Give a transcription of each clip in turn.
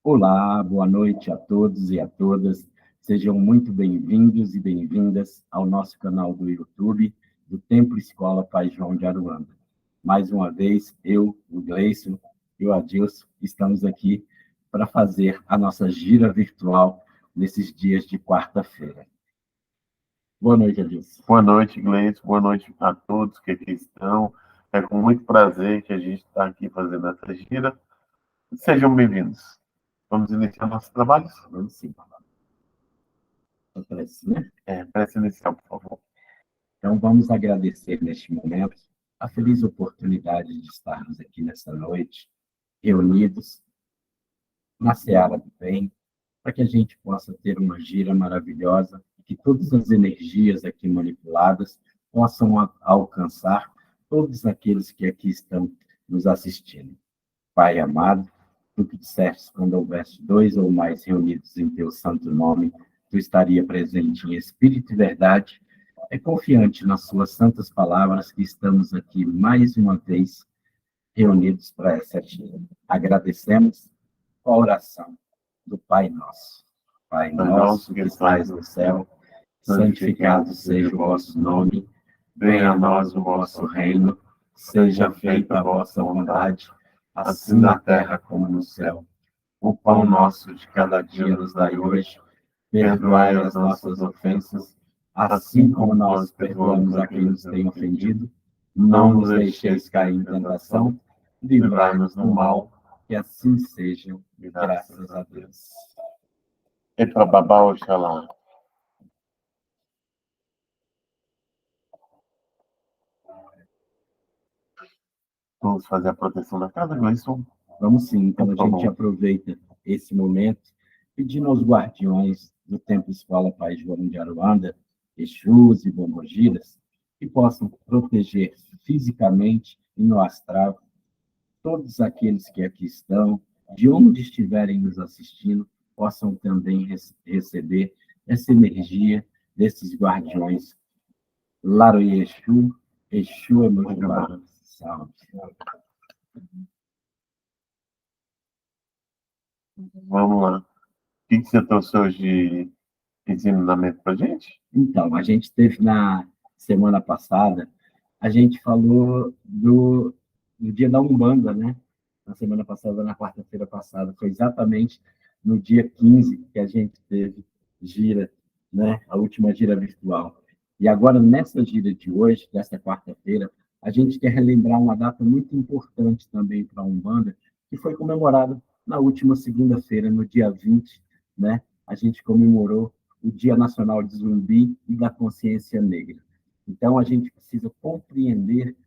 Olá, boa noite a todos e a todas. Sejam muito bem-vindos e bem-vindas ao nosso canal do YouTube do Templo Escola Pai João de Aruanda. Mais uma vez, eu, o Gleison e o Adilson estamos aqui para fazer a nossa gira virtual nesses dias de quarta-feira. Boa noite, Adilson. Boa noite, Gleison. Boa noite a todos que aqui estão. É com muito prazer que a gente está aqui fazendo essa gira. Sejam bem-vindos. Vamos iniciar nossos trabalhos? Vamos sim. Parece, né? Prece inicial, por favor. Então, vamos agradecer neste momento a feliz oportunidade de estarmos aqui nessa noite, reunidos na Seara do Bem, para que a gente possa ter uma gira maravilhosa e que todas as energias aqui manipuladas possam alcançar todos aqueles que aqui estão nos assistindo. Pai amado, tu que disseste quando houvesse 2 ou mais reunidos em teu santo nome, tu estaria presente em espírito e verdade. É confiante nas suas santas palavras que estamos aqui mais uma vez reunidos para essa gira. Agradecemos a oração do Pai Nosso. Pai nosso que estais no céu, santificado seja o vosso nome, venha a nós o vosso reino, seja feita a vossa vontade, assim na terra como no céu. O pão nosso de cada dia nos dai hoje, perdoai as nossas ofensas, assim como nós perdoamos a quem nos tem ofendido. Não nos deixeis cair em tentação, livrai-nos do mal, que assim seja, graças a Deus. Etra babá, Oxalá. Vamos fazer a proteção da casa, Gleison? Vamos sim, então a gente aproveita esse momento, pedindo aos guardiões do Templo Escola Pai João de Aruanda, Exus e Pombogiras, que possam proteger fisicamente e no astral todos aqueles que aqui estão, de onde estiverem nos assistindo, possam também receber essa energia desses guardiões. Laro e Exu, Exu é muito bom. Salve. Vamos lá. O que você trouxe hoje de ensinamento para a gente? Então, a gente teve na semana passada, a gente falou do dia da Umbanda, né? Na semana passada, na quarta-feira passada, foi exatamente no dia 15 que a gente teve gira, né? A última gira virtual. E agora, nessa gira de hoje, desta quarta-feira, a gente quer relembrar uma data muito importante também para a Umbanda, que foi comemorada na última segunda-feira, no dia 20, né? A gente comemorou o Dia Nacional de Zumbi e da Consciência Negra. Então, a gente precisa compreender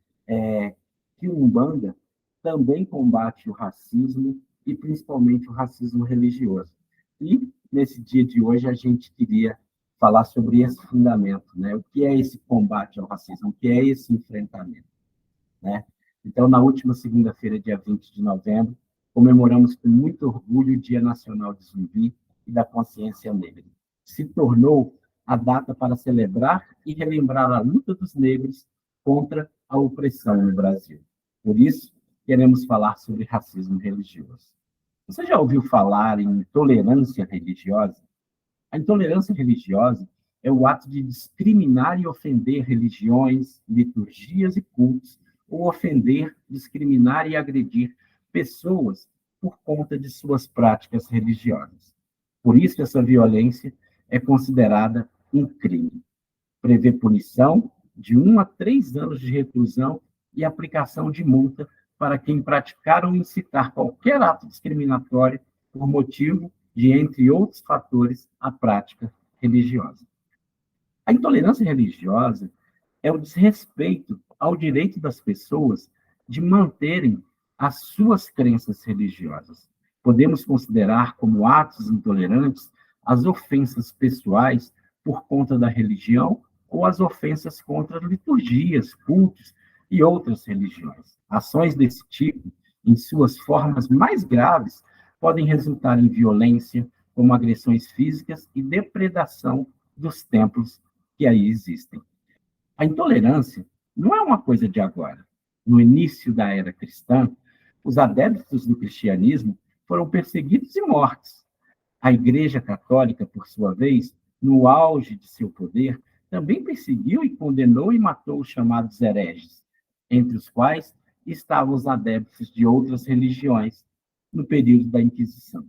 que o Umbanda também combate o racismo e, principalmente, o racismo religioso. E, nesse dia de hoje, a gente queria falar sobre esse fundamento, né? O que é esse combate ao racismo? O que é esse enfrentamento, né? Então, na última segunda-feira, dia 20 de novembro, comemoramos com muito orgulho o Dia Nacional de Zumbi e da Consciência Negra. Se tornou a data para celebrar e relembrar a luta dos negros contra a opressão no Brasil. Por isso, queremos falar sobre racismo religioso. Você já ouviu falar em intolerância religiosa? A intolerância religiosa é o ato de discriminar e ofender religiões, liturgias e cultos, ou ofender, discriminar e agredir pessoas por conta de suas práticas religiosas. Por isso, essa violência é considerada um crime. Prevê punição de 1 a 3 anos de reclusão e aplicação de multa para quem praticar ou incitar qualquer ato discriminatório por motivo de, entre outros fatores, a prática religiosa. A intolerância religiosa é o desrespeito ao direito das pessoas de manterem as suas crenças religiosas. Podemos considerar como atos intolerantes as ofensas pessoais por conta da religião ou as ofensas contra liturgias, cultos e outras religiões. Ações desse tipo, em suas formas mais graves, podem resultar em violência, como agressões físicas e depredação dos templos que aí existem. A intolerância não é uma coisa de agora. No início da era cristã, os adeptos do cristianismo foram perseguidos e mortos. A Igreja Católica, por sua vez, no auge de seu poder, também perseguiu e condenou e matou os chamados hereges, entre os quais estavam os adeptos de outras religiões, no período da Inquisição.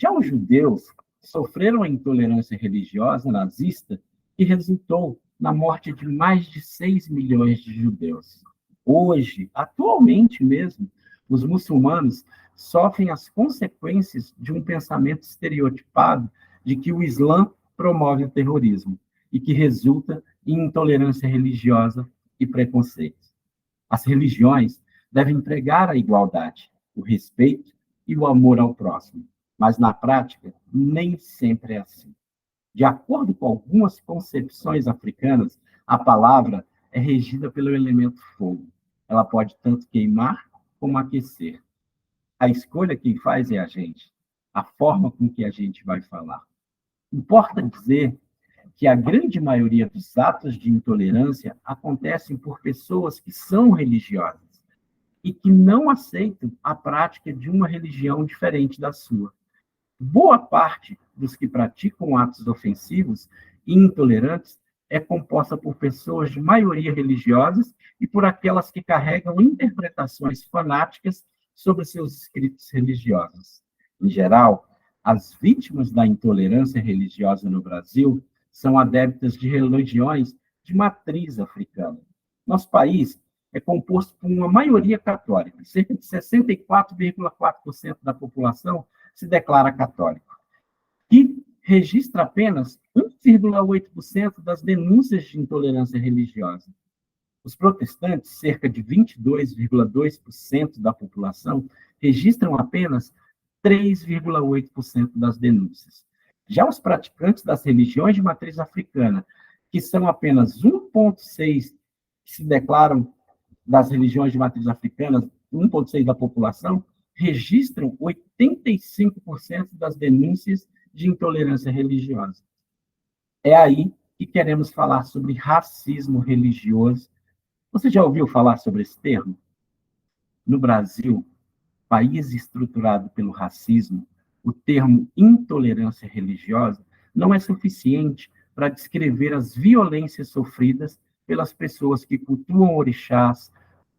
Já os judeus sofreram a intolerância religiosa nazista que resultou na morte de mais de 6 milhões de judeus. Hoje, atualmente mesmo, os muçulmanos sofrem as consequências de um pensamento estereotipado de que o Islã promove o terrorismo e que resulta em intolerância religiosa e preconceito. As religiões devem pregar a igualdade, o respeito e o amor ao próximo, mas na prática nem sempre é assim. De acordo com algumas concepções africanas, a palavra é regida pelo elemento fogo. Ela pode tanto queimar como aquecer. A escolha quem faz é a gente, a forma com que a gente vai falar. Importa dizer que a grande maioria dos atos de intolerância acontecem por pessoas que são religiosas e que não aceitam a prática de uma religião diferente da sua. Boa parte dos que praticam atos ofensivos e intolerantes é composta por pessoas de maioria religiosas e por aquelas que carregam interpretações fanáticas sobre seus escritos religiosos. Em geral, as vítimas da intolerância religiosa no Brasil são adeptas de religiões de matriz africana. Nosso país é composto por uma maioria católica. Cerca de 64,4% da população se declara católico, e registra apenas 1,8% das denúncias de intolerância religiosa. Os protestantes, cerca de 22,2% da população, registram apenas 3,8% das denúncias. Já os praticantes das religiões de matriz africana, que são apenas 1,6% que se declaram das religiões de matriz africana, 1,6% da população, registram 85% das denúncias de intolerância religiosa. É aí que queremos falar sobre racismo religioso. Você já ouviu falar sobre esse termo? No Brasil, país estruturado pelo racismo, o termo intolerância religiosa não é suficiente para descrever as violências sofridas pelas pessoas que cultuam orixás,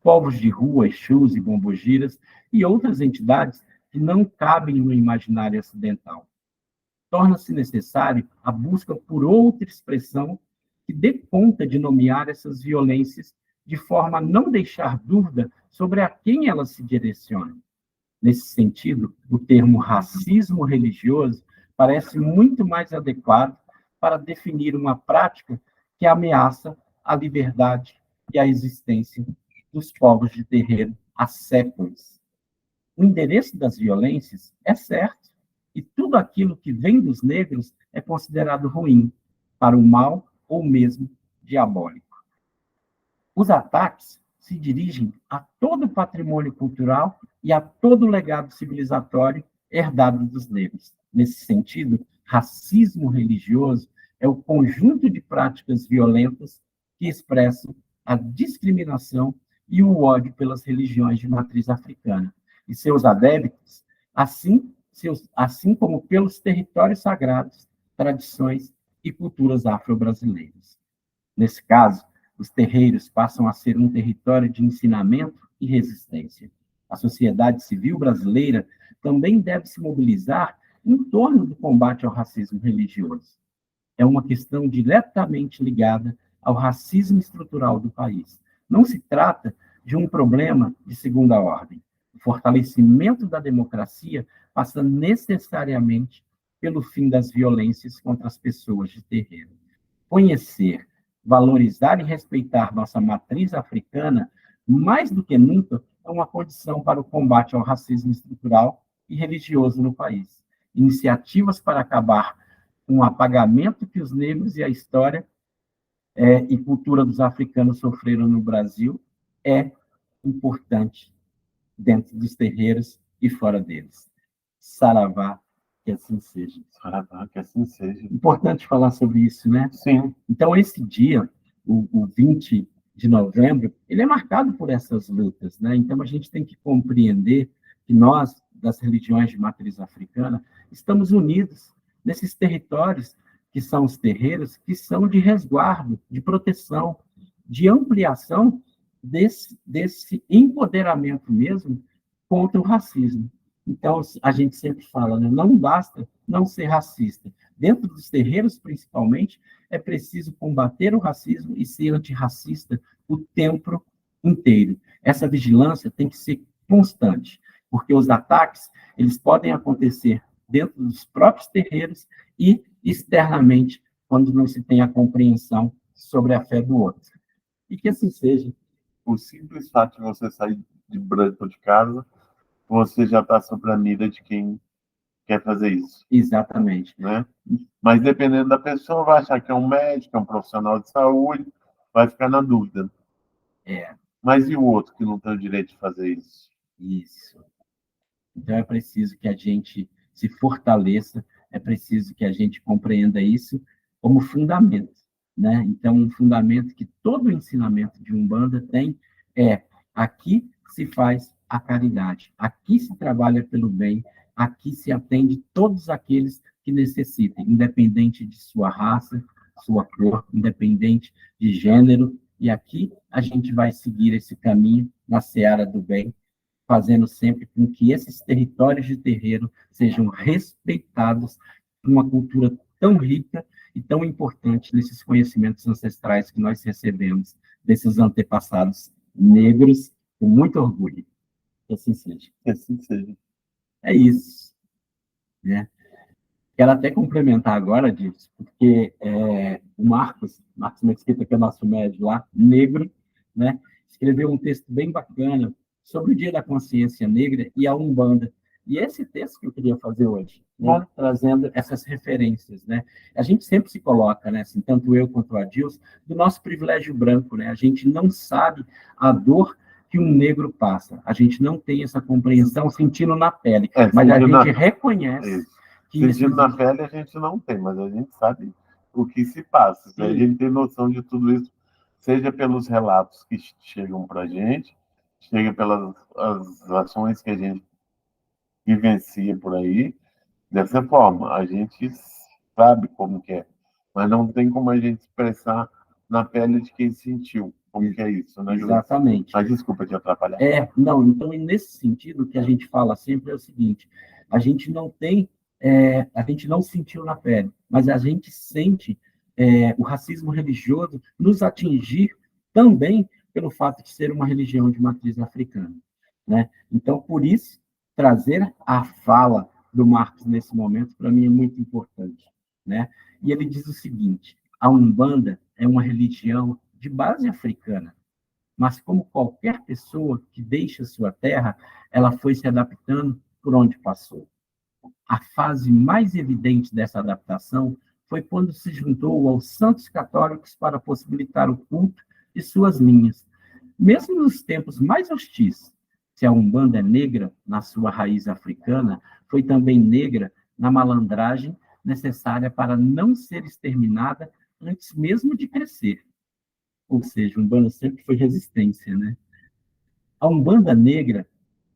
povos de rua, exus e bombogiras e outras entidades que não cabem no imaginário ocidental. Torna-se necessário a busca por outra expressão que dê conta de nomear essas violências de forma a não deixar dúvida sobre a quem elas se direcionam. Nesse sentido, o termo racismo religioso parece muito mais adequado para definir uma prática que ameaça a liberdade e a existência dos povos de terreiro há séculos. O endereço das violências é certo, e tudo aquilo que vem dos negros é considerado ruim, para o mal ou mesmo diabólico. Os ataques se dirigem a todo o patrimônio cultural e a todo o legado civilizatório herdado dos negros. Nesse sentido, racismo religioso é o conjunto de práticas violentas que expressam a discriminação e o ódio pelas religiões de matriz africana e seus adeptos, assim como pelos territórios sagrados, tradições e culturas afro-brasileiras. Nesse caso, os terreiros passam a ser um território de ensinamento e resistência. A sociedade civil brasileira também deve se mobilizar em torno do combate ao racismo religioso. É uma questão diretamente ligada ao racismo estrutural do país. Não se trata de um problema de segunda ordem. O fortalecimento da democracia passa necessariamente pelo fim das violências contra as pessoas de terreiro. Conhecer, valorizar e respeitar nossa matriz africana, mais do que nunca, é uma condição para o combate ao racismo estrutural e religioso no país. Iniciativas para acabar com o apagamento que os negros e a história e cultura dos africanos sofreram no Brasil é importante dentro dos terreiros e fora deles. Saravá, que assim seja. Saravá, que assim seja. Importante falar sobre isso, né? Sim. Então, esse dia, o 20 de novembro, ele é marcado por essas lutas, né? Então, a gente tem que compreender que nós, das religiões de matriz africana, estamos unidos nesses territórios que são os terreiros, que são de resguardo, de proteção, de ampliação desse empoderamento mesmo contra o racismo. Então, a gente sempre fala, né? Não basta não ser racista. Dentro dos terreiros, principalmente, é preciso combater o racismo e ser antirracista o tempo inteiro. Essa vigilância tem que ser constante, porque os ataques eles podem acontecer dentro dos próprios terreiros e externamente, quando não se tem a compreensão sobre a fé do outro. E que assim seja. O simples fato de você sair de branco de casa, você já está sob a mira de quem quer fazer isso. Exatamente. Né? Mas dependendo da pessoa, vai achar que é um médico, é um profissional de saúde, vai ficar na dúvida. Mas e o outro que não tem o direito de fazer isso? Isso. Então é preciso que a gente se fortaleça, é preciso que a gente compreenda isso como fundamento, né? Então, um fundamento que todo o ensinamento de Umbanda tem é: aqui se faz a caridade, aqui se trabalha pelo bem, aqui se atende todos aqueles que necessitem, independente de sua raça, sua cor, independente de gênero, e aqui a gente vai seguir esse caminho na seara do bem, fazendo sempre com que esses territórios de terreiro sejam respeitados por uma cultura tão rica e tão importante nesses conhecimentos ancestrais que nós recebemos desses antepassados negros, com muito orgulho. Que assim seja. Que assim seja. É isso. Né? Quero até complementar agora disso, porque o Marcos Mesquita, que é nosso médico lá, negro, né, escreveu um texto bem bacana sobre o Dia da Consciência Negra e a Umbanda. E esse texto que eu queria fazer hoje, né, trazendo essas referências. Né? A gente sempre se coloca, né, assim, tanto eu quanto o Adilson, do nosso privilégio branco. Né? A gente não sabe a dor que um negro passa. A gente não tem essa compreensão sentindo na pele, mas a gente reconhece... Sentindo na pele a gente não tem, mas a gente sabe o que se passa. A gente tem noção de tudo isso, seja pelos relatos que chegam para a gente, chega pelas as ações que a gente vivencia por aí. Dessa forma, a gente sabe como que é, mas não tem como a gente expressar na pele de quem sentiu como que é isso, né? Exatamente. Mas desculpa te atrapalhar. Não, então, nesse sentido, o que a gente fala sempre é o seguinte: a gente não tem, a gente não sentiu na pele, mas a gente sente o racismo religioso nos atingir também pelo fato de ser uma religião de matriz africana. Né? Então, por isso, trazer a fala do Marcos nesse momento, para mim, é muito importante. Né? E ele diz o seguinte: a Umbanda é uma religião de base africana, mas como qualquer pessoa que deixa sua terra, ela foi se adaptando por onde passou. A fase mais evidente dessa adaptação foi quando se juntou aos santos católicos para possibilitar o culto de suas linhas. Mesmo nos tempos mais hostis, se a Umbanda é negra na sua raiz africana, foi também negra na malandragem necessária para não ser exterminada antes mesmo de crescer. Ou seja, a Umbanda sempre foi resistência, né? A Umbanda negra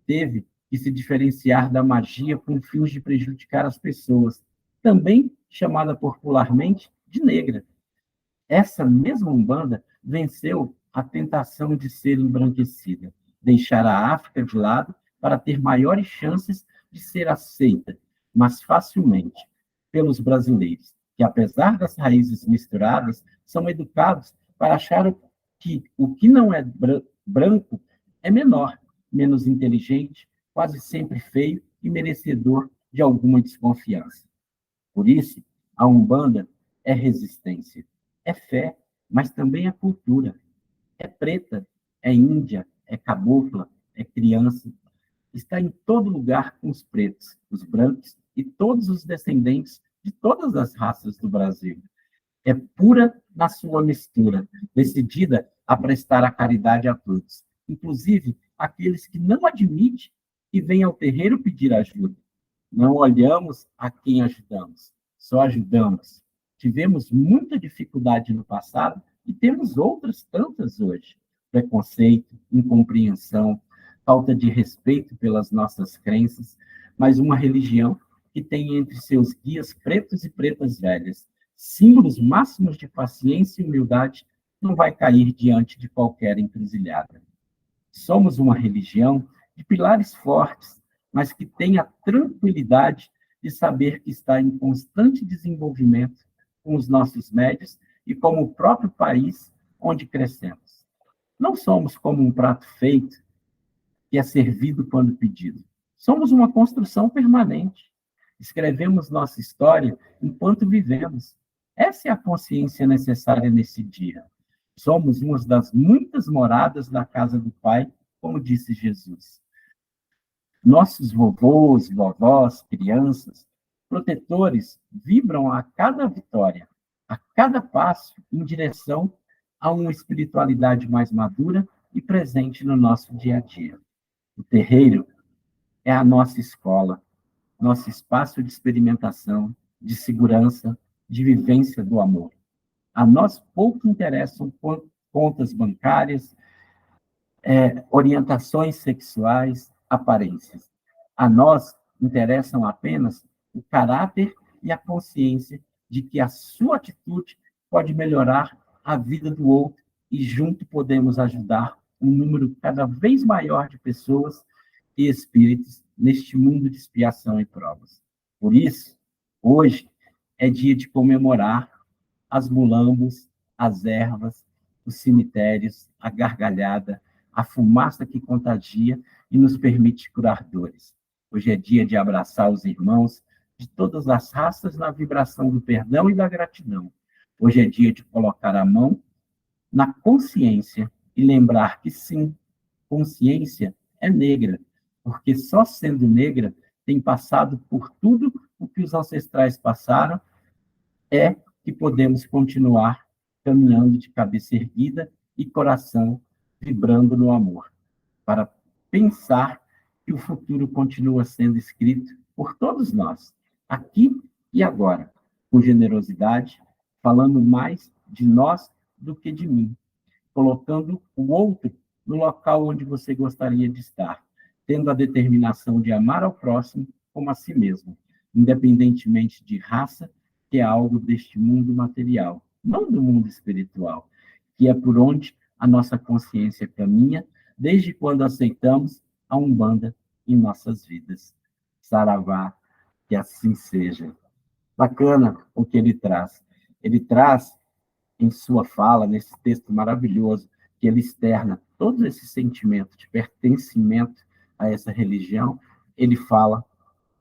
teve que se diferenciar da magia com fins de prejudicar as pessoas, também chamada popularmente de negra. Essa mesma Umbanda venceu a tentação de ser embranquecida, deixar a África de lado para ter maiores chances de ser aceita, mas facilmente, pelos brasileiros, que, apesar das raízes misturadas, são educados para achar que o que não é branco é menor, menos inteligente, quase sempre feio e merecedor de alguma desconfiança. Por isso, a Umbanda é resistência, é fé, mas também é cultura. É preta, é índia, é cabocla, é criança. Está em todo lugar com os pretos, os brancos e todos os descendentes de todas as raças do Brasil. É pura na sua mistura, decidida a prestar a caridade a todos, inclusive aqueles que não admitem e vêm ao terreiro pedir ajuda. Não olhamos a quem ajudamos, só ajudamos. Tivemos muita dificuldade no passado e temos outras tantas hoje. Preconceito, incompreensão, falta de respeito pelas nossas crenças, mas uma religião que tem entre seus guias pretos e pretas velhas, símbolos máximos de paciência e humildade, não vai cair diante de qualquer encruzilhada. Somos uma religião de pilares fortes, mas que tem a tranquilidade de saber que está em constante desenvolvimento com os nossos médios e como o próprio país onde crescemos. Não somos como um prato feito que é servido quando pedido. Somos uma construção permanente. Escrevemos nossa história enquanto vivemos. Essa é a consciência necessária nesse dia. Somos uma das muitas moradas da casa do Pai, como disse Jesus. Nossos vovôs, vovós, crianças, protetores, vibram a cada vitória, a cada passo em direção a uma espiritualidade mais madura e presente no nosso dia a dia. O terreiro é a nossa escola, nosso espaço de experimentação, de segurança, de vivência do amor. A nós pouco interessam contas bancárias, orientações sexuais, aparências. A nós interessam apenas o caráter e a consciência de que a sua atitude pode melhorar a vida do outro e junto podemos ajudar um número cada vez maior de pessoas e espíritos neste mundo de expiação e provas. Por isso, hoje é dia de comemorar as mulambos, as ervas, os cemitérios, a gargalhada, a fumaça que contagia e nos permite curar dores. Hoje é dia de abraçar os irmãos de todas as raças na vibração do perdão e da gratidão. Hoje é dia de colocar a mão na consciência e lembrar que sim, consciência é negra, porque só sendo negra tem passado por tudo o que os ancestrais passaram, é que podemos continuar caminhando de cabeça erguida e coração vibrando no amor, para pensar que o futuro continua sendo escrito por todos nós, aqui e agora, com generosidade, falando mais de nós do que de mim, colocando o outro no local onde você gostaria de estar, tendo a determinação de amar ao próximo como a si mesmo, independentemente de raça, que é algo deste mundo material, não do mundo espiritual, que é por onde a nossa consciência caminha, desde quando aceitamos a Umbanda em nossas vidas. Saravá, que assim seja. Bacana o que ele traz. Ele traz, em sua fala, nesse texto maravilhoso, que ele externa todo esse sentimento de pertencimento a essa religião, ele fala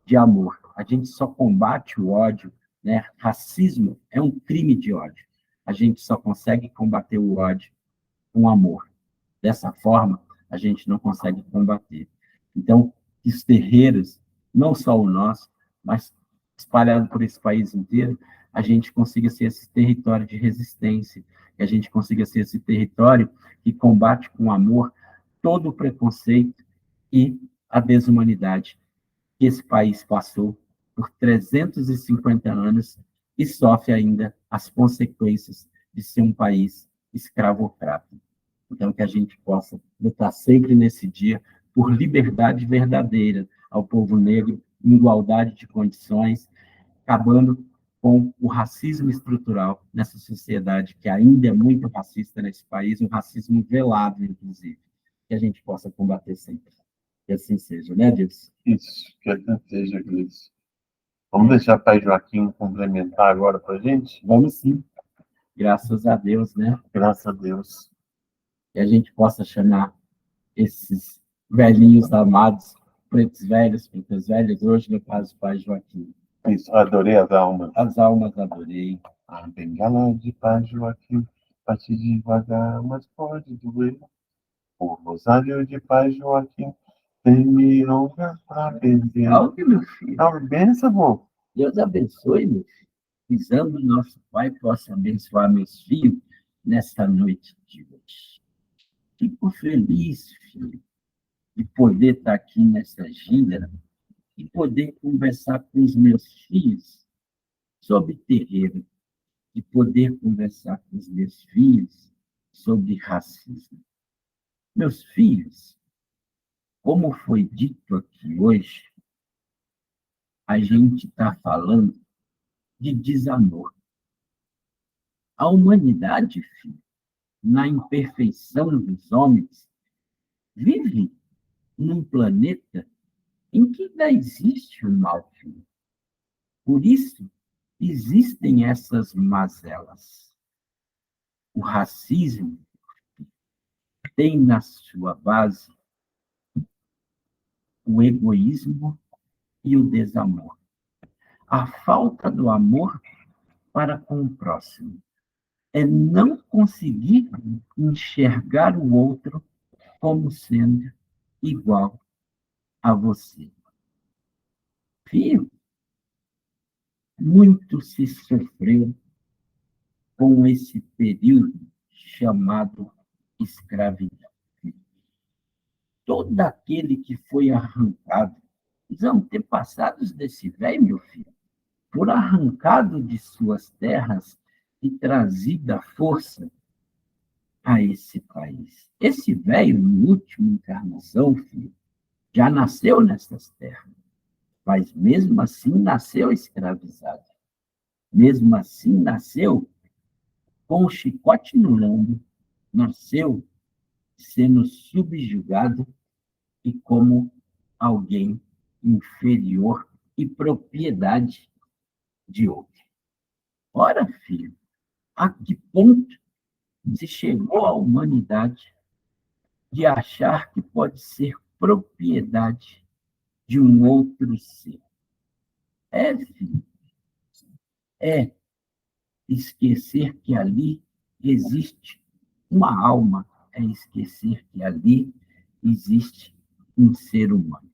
de amor. A gente só combate o ódio, né? Racismo é um crime de ódio. A gente só consegue combater o ódio com amor. Dessa forma, a gente não consegue combater. Então, que os terreiros, não só o nosso, mas espalhado por esse país inteiro, a gente consiga ser esse território de resistência, que a gente consiga ser esse território que combate com amor todo o preconceito e a desumanidade que esse país passou por 350 anos e sofre ainda as consequências de ser um país escravocrata. Então, que a gente possa lutar sempre nesse dia por liberdade verdadeira ao povo negro, em igualdade de condições, acabando com o racismo estrutural nessa sociedade que ainda é muito racista nesse país, um racismo velado, inclusive, que a gente possa combater sempre. Que assim seja, né, Deus? Isso, que assim seja, Gleice. Vamos deixar o Pai Joaquim complementar agora para a gente? Vamos sim. Graças a Deus, né? Graças a Deus. Que a gente possa chamar esses velhinhos amados, pretos velhos, pretas velhas, hoje, no caso, o Pai Joaquim. Isso, adorei as almas. As almas adorei. A bengala de Pai Joaquim, bate devagar, mas pode doer. O rosário de Pai Joaquim tem milonga para benzer. Olha que meu filho. Benção, vô. Deus abençoe, meu filho. Visando o nosso Pai possa abençoar meus filhos nesta noite de hoje. Fico feliz, filho, de poder estar aqui nessa gira e poder conversar com os meus filhos sobre terreiro, de poder conversar com os meus filhos sobre racismo. Meus filhos, Como foi dito aqui hoje, a gente está falando de desamor. A humanidade, filho, na imperfeição dos homens, vive num planeta em que ainda existe o mal, filho. Por isso, existem essas mazelas. O racismo tem na sua base o egoísmo e o desamor. A falta do amor para com o próximo é não conseguir enxergar o outro como sendo igual a você. Filho, muito se sofreu com esse período chamado escravidão. Todo aquele que foi arrancado, os antepassados desse velho, meu filho, foram arrancados de suas terras e trazido à força a esse país. Esse velho, em última encarnação, filho, já nasceu nessas terras, mas mesmo assim nasceu escravizado. Mesmo assim nasceu com o chicote no lombo, nasceu sendo subjugado e como alguém inferior e propriedade de outro. Ora, filho, a que ponto se chegou a humanidade de achar que pode ser propriedade de um outro ser? É, filho, é esquecer que ali existe uma alma, é esquecer que ali existe um ser humano.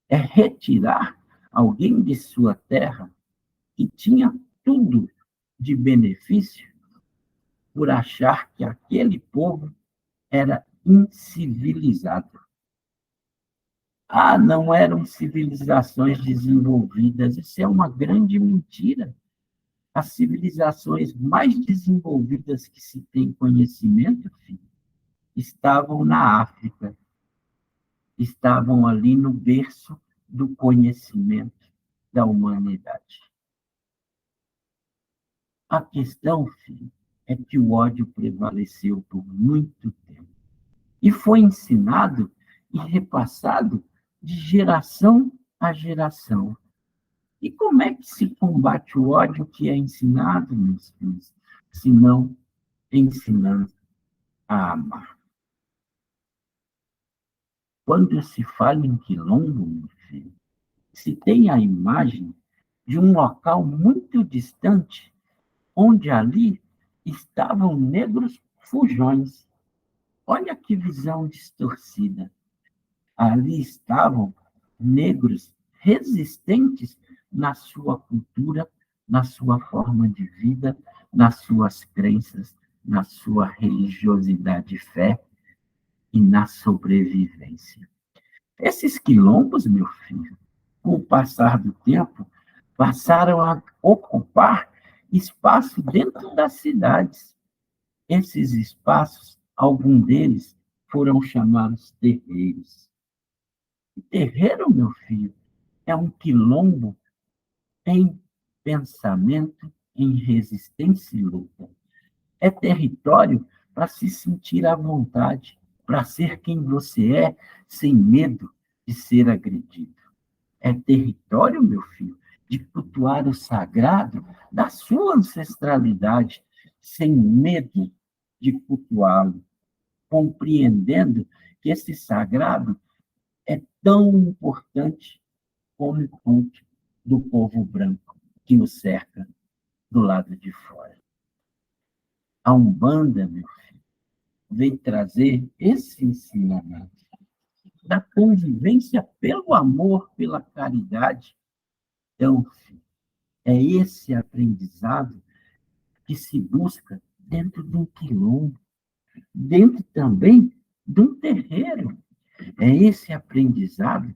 É retirar alguém de sua terra que tinha tudo de benefício por achar que aquele povo era incivilizado. Ah, não eram civilizações desenvolvidas. Isso é uma grande mentira. As civilizações mais desenvolvidas que se tem conhecimento, filho, estavam na África, estavam ali no berço do conhecimento da humanidade. A questão, filho, é que o ódio prevaleceu por muito tempo e foi ensinado e repassado de geração a geração. E como é que se combate o ódio que é ensinado, meus filhos, se não ensinando a amar? Quando se fala em quilombo, meu filho, se tem a imagem de um local muito distante, onde ali estavam negros fujões. Olha que visão distorcida. Ali estavam negros resistentes na sua cultura, na sua forma de vida, nas suas crenças, na sua religiosidade e fé e na sobrevivência. Esses quilombos, meu filho, com o passar do tempo, passaram a ocupar espaço dentro das cidades. Esses espaços, alguns deles, foram chamados terreiros. E terreiro, meu filho, é um quilombo em pensamento, em resistência e luta. É território para se sentir à vontade, para ser quem você é, sem medo de ser agredido. É território, meu filho, de cultuar o sagrado da sua ancestralidade, sem medo de cultuá-lo, compreendendo que esse sagrado é tão importante como o culto do povo branco que o cerca do lado de fora. A Umbanda, meu filho, veio trazer esse ensinamento da convivência pelo amor, pela caridade. Então, filho, é esse aprendizado que se busca dentro de um quilombo, dentro também de um terreiro. É esse aprendizado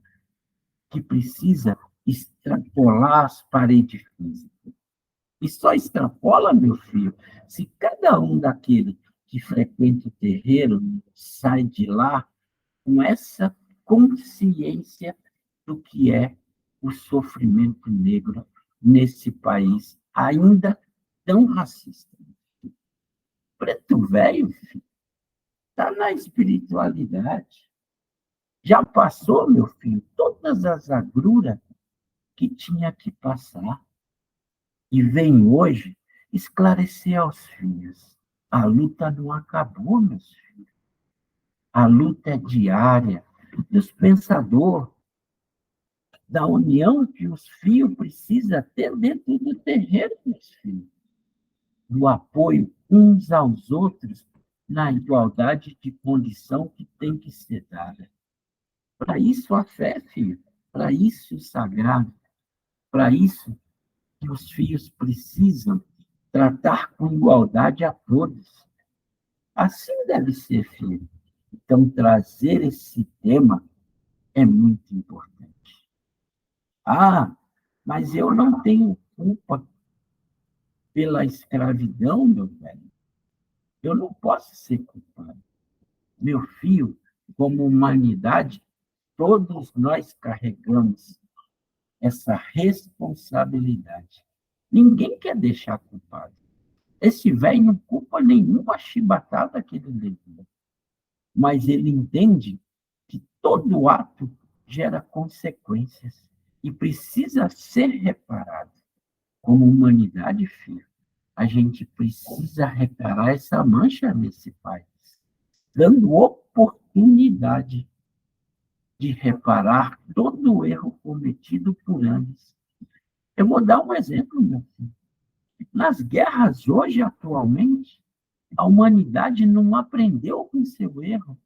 que precisa extrapolar as paredes físicas. E só extrapola, meu filho, se cada um daquele que frequenta o terreiro sai de lá com essa consciência do que é o sofrimento negro nesse país ainda tão racista. Preto velho está na espiritualidade. Já passou, meu filho, todas as agruras que tinha que passar. E vem hoje esclarecer aos filhos. A luta não acabou, meus filhos. A luta é diária. E os pensadores da união que os filhos precisam ter dentro do terreiro, meus filhos. Do apoio uns aos outros na igualdade de condição que tem que ser dada. Para isso a fé, filho. Para isso o sagrado. Para isso que os filhos precisam tratar com igualdade a todos. Assim deve ser, filho. Então, trazer esse tema é muito importante. Ah, mas eu não tenho culpa pela escravidão, meu velho. Eu não posso ser culpado. Meu filho, como humanidade, todos nós carregamos essa responsabilidade. Ninguém quer deixar culpado. Esse velho não culpa nenhuma chibatada que ele levou, mas ele entende que todo ato gera consequências e precisa ser reparado. Como humanidade, filho, a gente precisa reparar essa mancha nesse país, dando oportunidade de reparar todo o erro cometido por anos. Eu vou dar um exemplo, meu filho. Nas guerras hoje, atualmente, a humanidade não aprendeu com seu erro.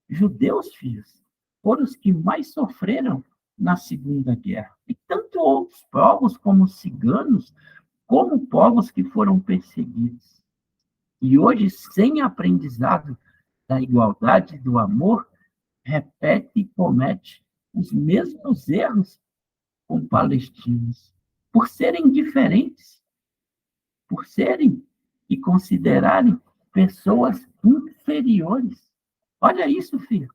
Judeus, filhos, foram os que mais sofreram na Segunda Guerra. E tanto outros povos, como ciganos, como povos que foram perseguidos. E hoje, sem aprendizado da igualdade, do amor, repete e comete os mesmos erros com palestinos, por serem diferentes, por serem e considerarem pessoas inferiores. Olha isso, filho.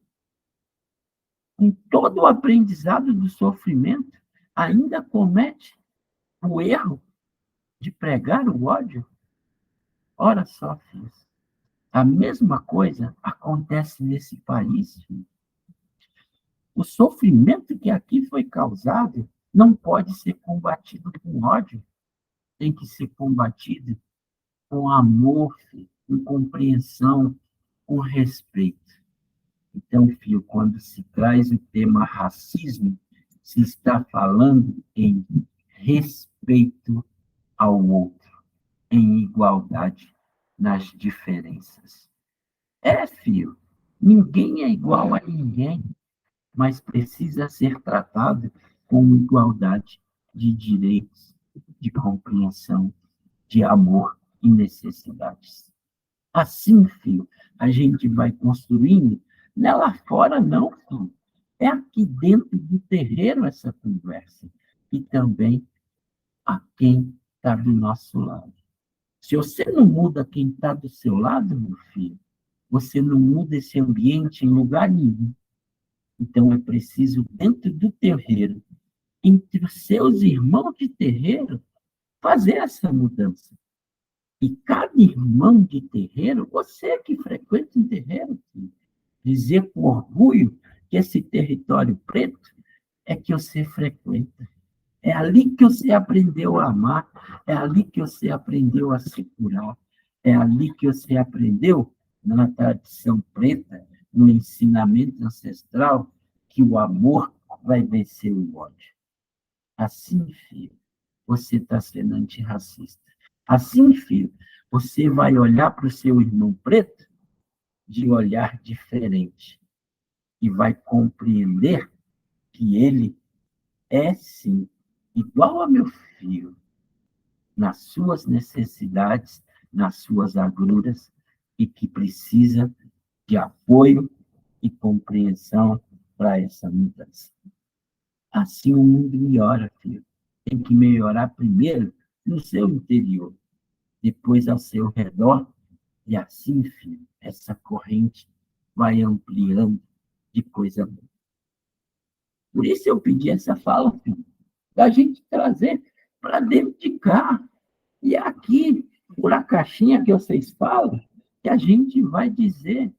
Com todo o aprendizado do sofrimento, ainda comete o erro de pregar o ódio. Ora só, filhos. A mesma coisa acontece nesse país, filho. O sofrimento que aqui foi causado não pode ser combatido com ódio. Tem que ser combatido com amor, filho, com compreensão, com respeito. Então, filho, quando se traz o tema racismo, se está falando em respeito ao outro, em igualdade nas diferenças. Filho, ninguém é igual a ninguém, mas precisa ser tratado com igualdade de direitos, de compreensão, de amor e necessidades. Assim, filho, a gente vai construindo. Não é lá fora, não, filho. É aqui dentro do terreiro essa conversa. E também a quem está do nosso lado. Se você não muda quem está do seu lado, meu filho, você não muda esse ambiente em lugar nenhum. Então, é preciso, dentro do terreiro, entre os seus irmãos de terreiro, fazer essa mudança. E cada irmão de terreiro, você que frequenta um terreiro, filho, dizer com orgulho que esse território preto é que você frequenta. É ali que você aprendeu a amar, é ali que você aprendeu a se curar, é ali que você aprendeu, na tradição preta, no ensinamento ancestral, que o amor vai vencer o ódio. Assim, filho, você está sendo antirracista. Assim, filho, você vai olhar para o seu irmão preto de olhar diferente e vai compreender que ele é, sim, igual a meu filho, nas suas necessidades, nas suas agruras, e que precisa de apoio e compreensão para essa mudança. Assim o mundo melhora, filho. Tem que melhorar primeiro no seu interior, depois ao seu redor, e assim, filho, essa corrente vai ampliando de coisa boa. Por isso eu pedi essa fala, filho, da gente trazer para dentro de cá. E aqui, por a caixinha que vocês falam, que a gente vai dizer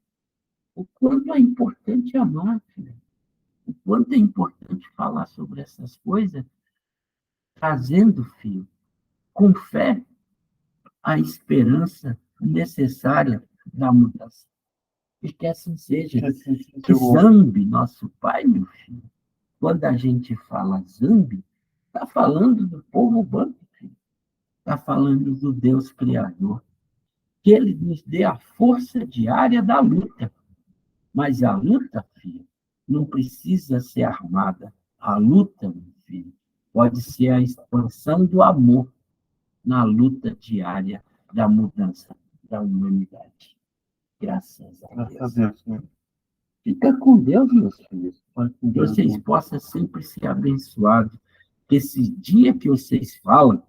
o quanto é importante amar, filho. O quanto é importante falar sobre essas coisas, trazendo, filho, com fé, a esperança necessária da mudança. E que assim seja. Que Zambi, nosso pai, meu filho, quando a gente fala Zambi, está falando do povo banto, filho. Está falando do Deus Criador. Que ele nos dê a força diária da luta. Mas a luta, filho, não precisa ser armada. A luta, meu filho, pode ser a expansão do amor na luta diária da mudança da humanidade. Graças a Deus. Graças a Deus, né? Fica com Deus, meus filhos. Que vocês possam sempre ser abençoados. Que esse dia que vocês falam,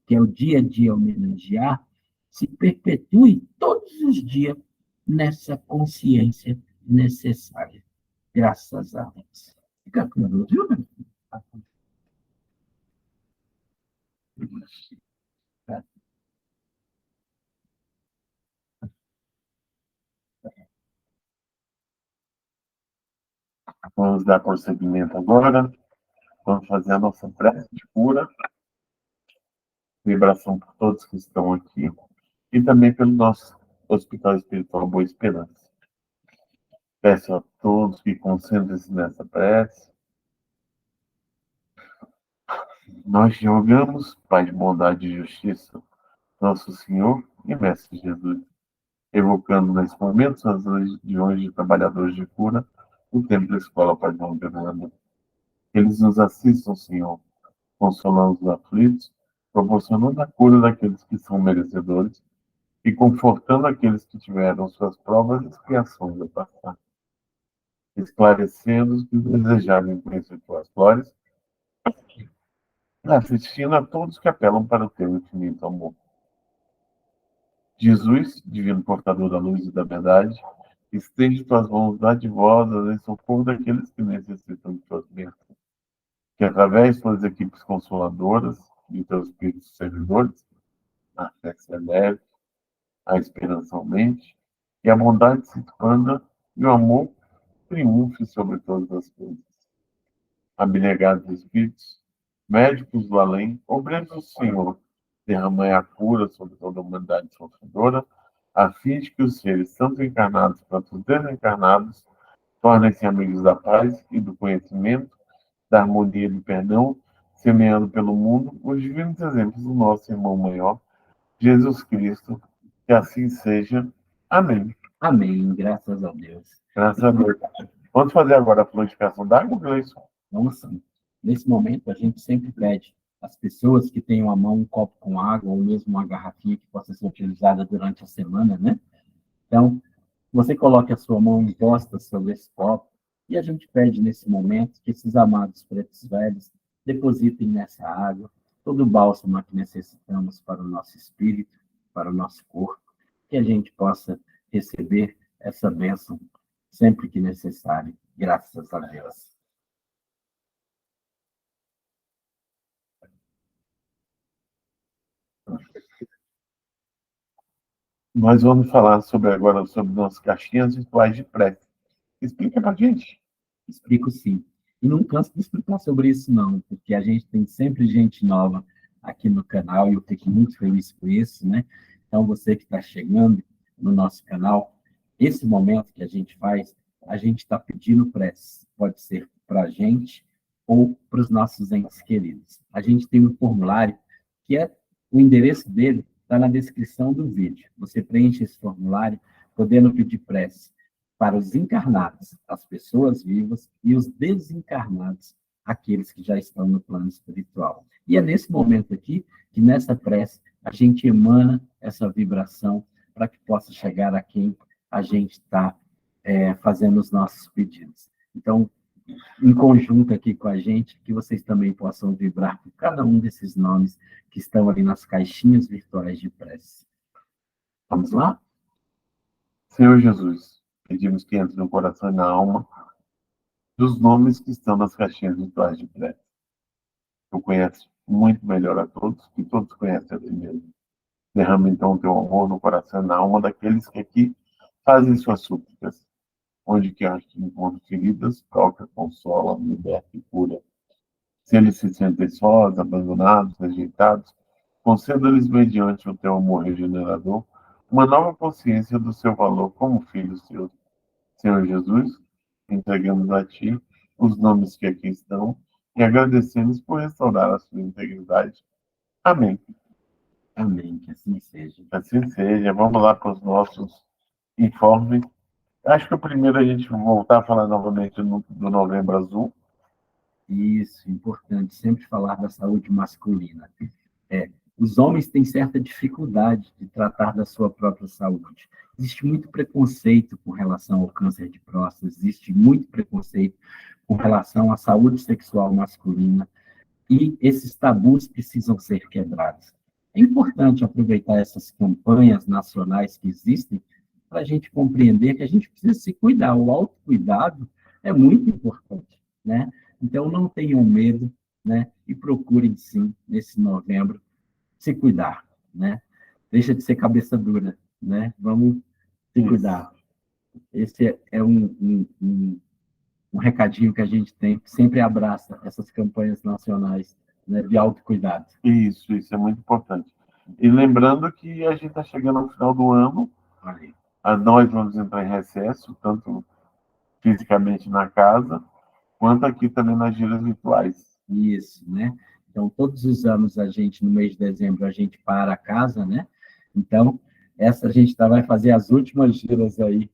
que é o dia de homenagear, se perpetue todos os dias nessa consciência necessária. Graças a Deus. Fica com Deus, viu, meu filho? Vamos dar prosseguimento agora. Vamos fazer a nossa prece de cura. Vibração por todos que estão aqui. E também pelo nosso Hospital Espiritual Boa Esperança. Peço a todos que concentrem-se nessa prece. Nós te rogamos, Pai de bondade e justiça, nosso Senhor e Mestre Jesus, evocando nesse momento as legiões de trabalhadores de cura, o Templo da Escola Pai João Bernardo. Eles nos assistam, Senhor, consolando os aflitos, proporcionando a cura daqueles que são merecedores e confortando aqueles que tiveram suas provas e expiações a passar, esclarecendo os que desejavam conhecer tuas glórias, assistindo a todos que apelam para o teu infinito amor. Jesus, divino portador da luz e da verdade, estende tuas mãos dadivosas em socorro daqueles que necessitam de tuas bênçãos. Que através de tuas equipes consoladoras e teus espíritos servidores, a fé se eleve, a esperança aumente, e a bondade se expanda e o amor triunfe sobre todas as coisas. Abnegados espíritos, médicos do além, obreiros do Senhor, derramai a cura sobre toda a humanidade sofredora, a fim de que os seres, tanto encarnados quanto desencarnados, tornem-se amigos da paz e do conhecimento, da harmonia e do perdão, semeando pelo mundo os divinos exemplos do nosso irmão maior, Jesus Cristo. Que assim seja. Amém. Amém. Graças a Deus. Graças a Deus. Vamos fazer agora a purificação da água, Gleison? Vamos sim. Nesse momento, a gente sempre pede às pessoas que tenham à mão um copo com água ou mesmo uma garrafinha que possa ser utilizada durante a semana, né? Então, você coloque a sua mão encosta sobre esse copo e a gente pede nesse momento que esses amados pretos velhos depositem nessa água todo o bálsamo que necessitamos para o nosso espírito, para o nosso corpo, que a gente possa receber essa bênção sempre que necessário, graças a Deus. Nós vamos falar agora sobre nossas caixinhas virtuais de prece. Explica pra gente. Explico sim. E não canso de explicar sobre isso, não, porque a gente tem sempre gente nova aqui no canal e eu fico muito feliz com isso, né? Então, você que está chegando no nosso canal, esse momento que a gente faz, a gente está pedindo prece. Pode ser para a gente ou para os nossos entes queridos. A gente tem um formulário que o endereço dele está na descrição do vídeo. Você preenche esse formulário, podendo pedir prece para os encarnados, as pessoas vivas, e os desencarnados, aqueles que já estão no plano espiritual. E é nesse momento aqui, que nessa prece, a gente emana essa vibração para que possa chegar a quem a gente está fazendo os nossos pedidos. Então, em conjunto aqui com a gente, que vocês também possam vibrar por cada um desses nomes que estão ali nas caixinhas virtuais de prece. Vamos lá? Senhor Jesus, pedimos que entre no coração e na alma dos nomes que estão nas caixinhas virtuais de prece. Tu conheces muito melhor a todos, que todos conhecem a ti mesmo. Derrama então o teu amor no coração e na alma daqueles que aqui fazem suas súplicas. Onde quer que encontre feridas, toca, consola, liberta e cura. Se eles se sentem sós, abandonados, rejeitados, conceda-lhes, mediante o teu amor regenerador, uma nova consciência do seu valor como filhos teus. Senhor Jesus, entregamos a Ti os nomes que aqui estão e agradecemos por restaurar a sua integridade. Amém. Amém, que assim seja. Assim seja. Vamos lá para os nossos informes. Acho que o primeiro a gente voltar a falar novamente do Novembro Azul. Isso, importante, sempre falar da saúde masculina. Os homens têm certa dificuldade de tratar da sua própria saúde. Existe muito preconceito com relação ao câncer de próstata, existe muito preconceito com relação à saúde sexual masculina, e esses tabus precisam ser quebrados. É importante aproveitar essas campanhas nacionais que existem para a gente compreender que a gente precisa se cuidar. O autocuidado é muito importante, né? Então, não tenham medo, né? E procurem, sim, nesse novembro, se cuidar, né? Deixa de ser cabeça dura, né? Vamos se cuidar. Esse é um recadinho que a gente tem, sempre abraça essas campanhas nacionais, né, de autocuidado. Isso é muito importante. E lembrando que a gente está chegando ao final do ano, nós vamos entrar em recesso, tanto fisicamente na casa, quanto aqui também nas giras virtuais. Isso, né? Então, todos os anos, a gente, no mês de dezembro, a gente para a casa, né? Então, essa a gente vai fazer as últimas giras aí,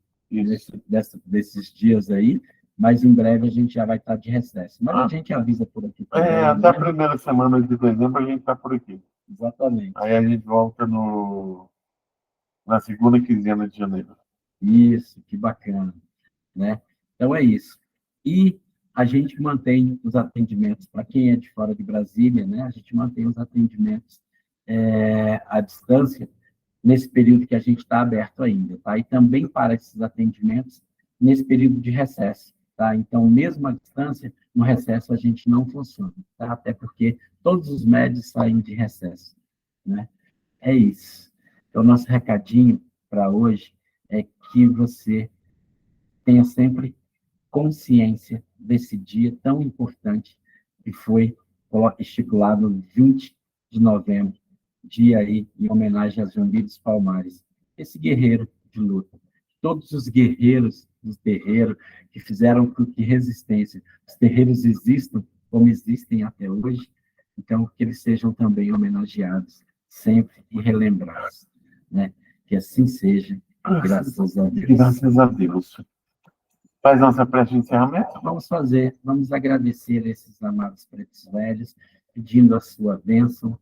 desses dias aí, mas em breve a gente já vai estar de recesso. Mas a gente avisa por aqui também. Até né? a primeira semana de dezembro a gente está por aqui. Exatamente. Aí a gente volta na segunda quinzena de janeiro. Isso, que bacana, né? Então é isso. E a gente mantém os atendimentos, para quem é de fora de Brasília, né? A gente mantém os atendimentos à distância, nesse período que a gente está aberto ainda, tá? E também para esses atendimentos nesse período de recesso, tá? Então, mesmo à distância, no recesso a gente não funciona, tá? Até porque todos os médios saem de recesso, né? É isso. Então, nosso recadinho para hoje é que você tenha sempre consciência desse dia tão importante que foi estipulado no 20 de novembro, dia aí em homenagem a Zumbi dos Palmares, esse guerreiro de luta. Todos os guerreiros do terreiro que fizeram com que os terreiros existam como existem até hoje, então que eles sejam também homenageados sempre e relembrados, né? Que assim seja, graças a Deus. Graças a Deus. Faz nossa prece de encerramento? Vamos agradecer a esses amados pretos velhos, pedindo a sua bênção,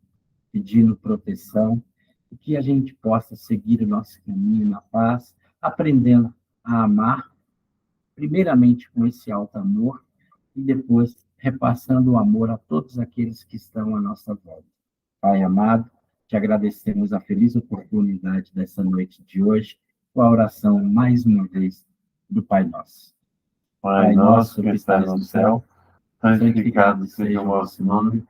pedindo proteção, e que a gente possa seguir o nosso caminho na paz, aprendendo a amar, primeiramente com esse alto amor, e depois repassando o amor a todos aqueles que estão à nossa volta. Pai amado, te agradecemos a feliz oportunidade dessa noite de hoje, com a oração, mais uma vez, do Pai Nosso. Pai nosso que estás no céu, santificado seja o vosso nome,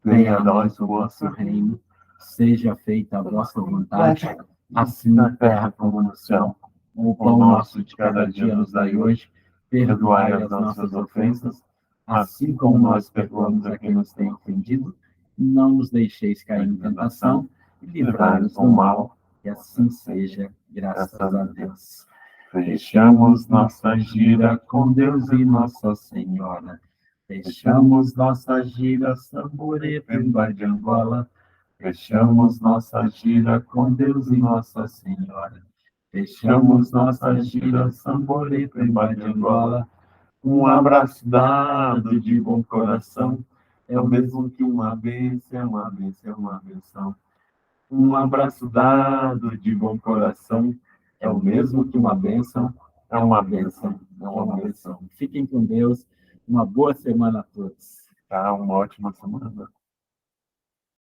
venha a nós o vosso reino, seja feita a vossa vontade, assim na terra como no céu. O pão nosso de cada dia nos dai hoje, perdoai as nossas ofensas, assim como nós perdoamos a quem nos tem ofendido, não nos deixeis cair em tentação, e livrai-nos do mal, que assim seja, graças a Deus. Fechamos nossa gira com Deus e Nossa Senhora. Fechamos nossa gira, Samborê, Pemba de Angola. Fechamos nossa gira com Deus e Nossa Senhora. Fechamos nossa gira, Samborê, Pemba de Angola. Um abraço dado de bom coração, é o mesmo que uma bênção, uma bênção, uma benção. Um abraço dado de bom coração, é o mesmo que uma bênção, é uma bênção, é uma bênção. Fiquem com Deus, uma boa semana a todos. Tá, uma ótima semana.